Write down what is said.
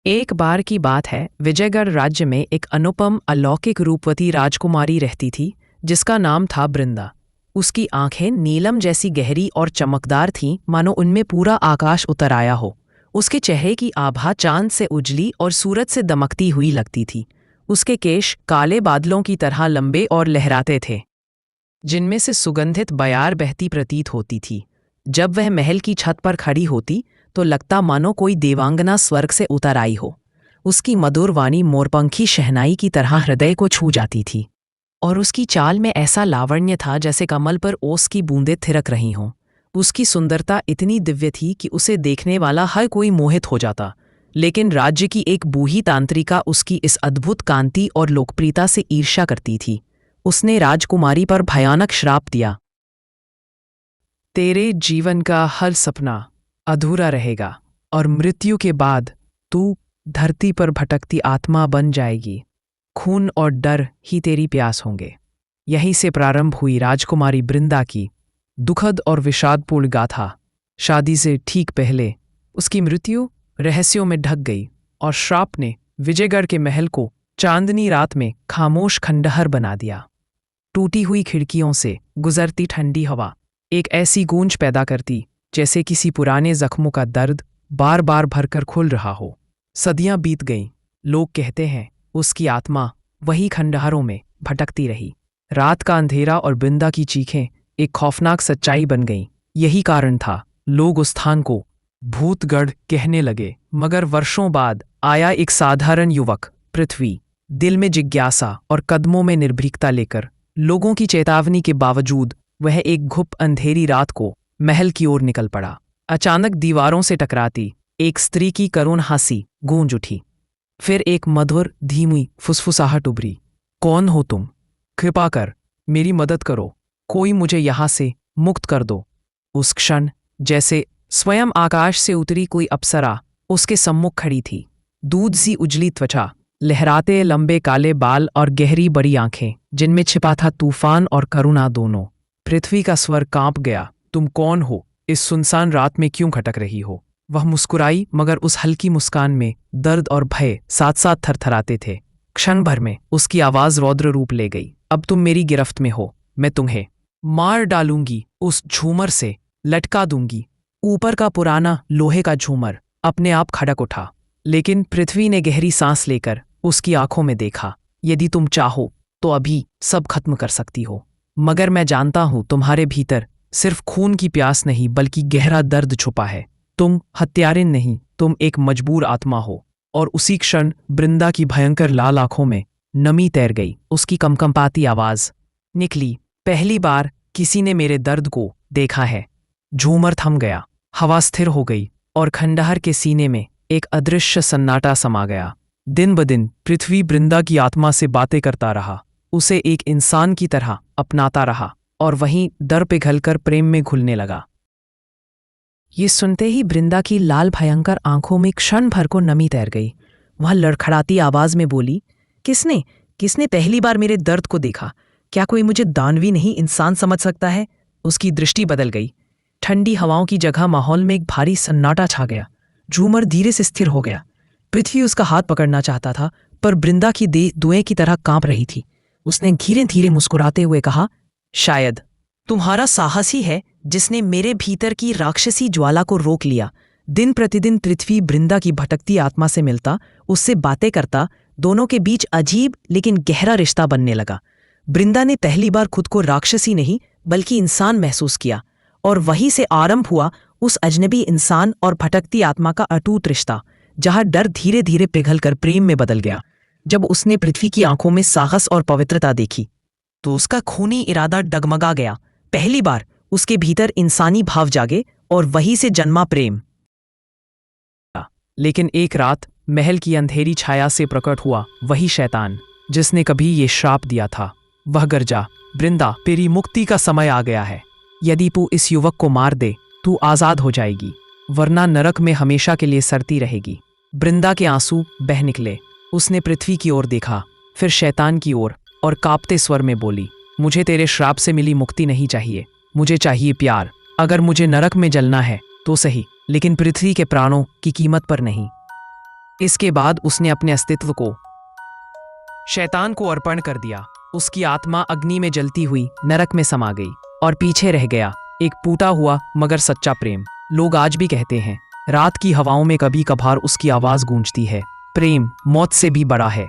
एक बार की बात है, विजयगढ़ राज्य में एक अनुपम अलौकिक रूपवती राजकुमारी रहती थी जिसका नाम था बृंदा। उसकी आंखें नीलम जैसी गहरी और चमकदार थीं, मानो उनमें पूरा आकाश उतर आया हो। उसके चेहरे की आभा चांद से उजली और सूरज से दमकती हुई लगती थी। उसके केश काले बादलों की तरह लंबे और लहराते थे, जिनमें से सुगंधित बयार बहती प्रतीत होती थी। जब वह महल की छत पर खड़ी होती तो लगता मानो कोई देवांगना स्वर्ग से उतर आई हो। उसकी मधुर वाणी मोरपंखी शहनाई की तरह हृदय को छू जाती थी, और उसकी चाल में ऐसा लावण्य था जैसे कमल पर ओस की बूंदें थिरक रही हों। उसकी सुंदरता इतनी दिव्य थी कि उसे देखने वाला हर कोई मोहित हो जाता। लेकिन राज्य की एक बूढ़ी तांत्रिका उसकी इस अद्भुत कांति और लोकप्रियता से ईर्ष्या करती थी। उसने राजकुमारी पर भयानक श्राप दिया, तेरे जीवन का हर सपना अधूरा रहेगा और मृत्यु के बाद तू धरती पर भटकती आत्मा बन जाएगी। खून और डर ही तेरी प्यास होंगे। यहीं से प्रारंभ हुई राजकुमारी बृंदा की दुखद और विषादपूर्ण गाथा। शादी से ठीक पहले उसकी मृत्यु रहस्यों में ढक गई और श्राप ने विजयगढ़ के महल को चांदनी रात में खामोश खंडहर बना दिया। टूटी हुई खिड़कियों से गुजरती ठंडी हवा एक ऐसी गूंज पैदा करती जैसे किसी पुराने जख्मों का दर्द बार बार भरकर खुल रहा हो। सदियां बीत गईं। लोग कहते हैं उसकी आत्मा वही खंडहरों में भटकती रही। रात का अंधेरा और बृंदा की चीखें एक खौफनाक सच्चाई बन गईं। यही कारण था लोग उस स्थान को भूतगढ़ कहने लगे। मगर वर्षों बाद आया एक साधारण युवक पृथ्वी, दिल में जिज्ञासा और कदमों में निर्भीकता लेकर। लोगों की चेतावनी के बावजूद वह एक घुप अंधेरी रात को महल की ओर निकल पड़ा। अचानक दीवारों से टकराती एक स्त्री की करुण हंसी गूंज उठी। फिर एक मधुर धीमी फुसफुसाहट उभरी, कौन हो तुम? कृपा कर मेरी मदद करो, कोई मुझे यहां से मुक्त कर दो। उस क्षण जैसे स्वयं आकाश से उतरी कोई अप्सरा उसके सम्मुख खड़ी थी। दूध सी उजली त्वचा, लहराते लंबे काले बाल और गहरी बड़ी आंखें जिनमें छिपा था तूफान और करुणा दोनों। पृथ्वी का स्वर कांप गया। तुम कौन हो? इस सुनसान रात में क्यों खटक रही हो? वह मुस्कुराई, मगर उस हल्की मुस्कान में दर्द और भय साथ साथ थरथराते थे। क्षण भर में उसकी आवाज रौद्र रूप ले गई, अब तुम मेरी गिरफ्त में हो। मैं तुम्हें मार डालूंगी, उस झूमर से लटका दूंगी। ऊपर का पुराना लोहे का झूमर अपने आप खड़क उठा, लेकिन पृथ्वी ने गहरी सांस लेकर उसकी आंखों में देखा। यदि तुम चाहो तो अभी सब खत्म कर सकती हो, मगर मैं जानता हूं तुम्हारे भीतर सिर्फ खून की प्यास नहीं बल्कि गहरा दर्द छुपा है। तुम हत्यारिन नहीं, तुम एक मजबूर आत्मा हो। और उसी क्षण बृंदा की भयंकर लाल आंखों में नमी तैर गई। उसकी कंपकंपाती आवाज निकली, पहली बार किसी ने मेरे दर्द को देखा है। झूमर थम गया, हवा स्थिर हो गई और खंडहर के सीने में एक अदृश्य सन्नाटा समा गया। दिन ब दिन पृथ्वी बृंदा की आत्मा से बातें करता रहा, उसे एक इंसान की तरह अपनाता रहा और वहीं डर पिघलकर प्रेम में घुलने लगा। ये सुनते ही बृंदा की लाल भयंकर आंखों में क्षण भर को नमी तैर गई। वह लड़खड़ाती आवाज में बोली, किसने किसने पहली बार मेरे दर्द को देखा? क्या कोई मुझे दानवी नहीं इंसान समझ सकता है? उसकी दृष्टि बदल गई। ठंडी हवाओं की जगह माहौल में एक भारी सन्नाटा छा गया। झूमर धीरे से स्थिर हो गया। पृथ्वी उसका हाथ पकड़ना चाहता था, पर बृंदा की देह धुएं की तरह कांप रही थी। उसने धीरे धीरे मुस्कुराते हुए कहा, शायद तुम्हारा साहस ही है जिसने मेरे भीतर की राक्षसी ज्वाला को रोक लिया। दिन प्रतिदिन पृथ्वी बृंदा की भटकती आत्मा से मिलता, उससे बातें करता। दोनों के बीच अजीब लेकिन गहरा रिश्ता बनने लगा। बृंदा ने पहली बार खुद को राक्षसी नहीं बल्कि इंसान महसूस किया, और वहीं से आरंभ हुआ उस अजनबी इंसान और भटकती आत्मा का अटूट रिश्ता, जहां डर धीरे धीरे पिघलकर प्रेम में बदल गया। जब उसने पृथ्वी की आंखों में साहस और पवित्रता देखी तो उसका खूनी इरादा डगमगा गया। पहली बार उसके भीतर इंसानी भाव जागे और वहीं से जन्मा प्रेम। लेकिन एक रात महल की अंधेरी छाया से प्रकट हुआ वही शैतान जिसने कभी ये श्राप दिया था। वह गरजा, बृंदा, तेरी मुक्ति का समय आ गया है। यदि तू इस युवक को मार दे तू आजाद हो जाएगी, वरना नरक में हमेशा के लिए सड़ती रहेगी। बृंदा के आंसू बह निकले। उसने पृथ्वी की ओर देखा, फिर शैतान की ओर, और कांपते स्वर में बोली, मुझे तेरे श्राप से मिली मुक्ति नहीं चाहिए, मुझे चाहिए प्यार। अगर मुझे नरक में जलना है तो सही, लेकिन पृथ्वी के प्राणों की कीमत पर नहीं। इसके बाद उसने अपने अस्तित्व को शैतान को अर्पण कर दिया। उसकी आत्मा अग्नि में जलती हुई नरक में समा गई और पीछे रह गया एक टूटा हुआ मगर सच्चा प्रेम। लोग आज भी कहते हैं रात की हवाओं में कभी कभार उसकी आवाज गूंजती है, प्रेम मौत से भी बड़ा है।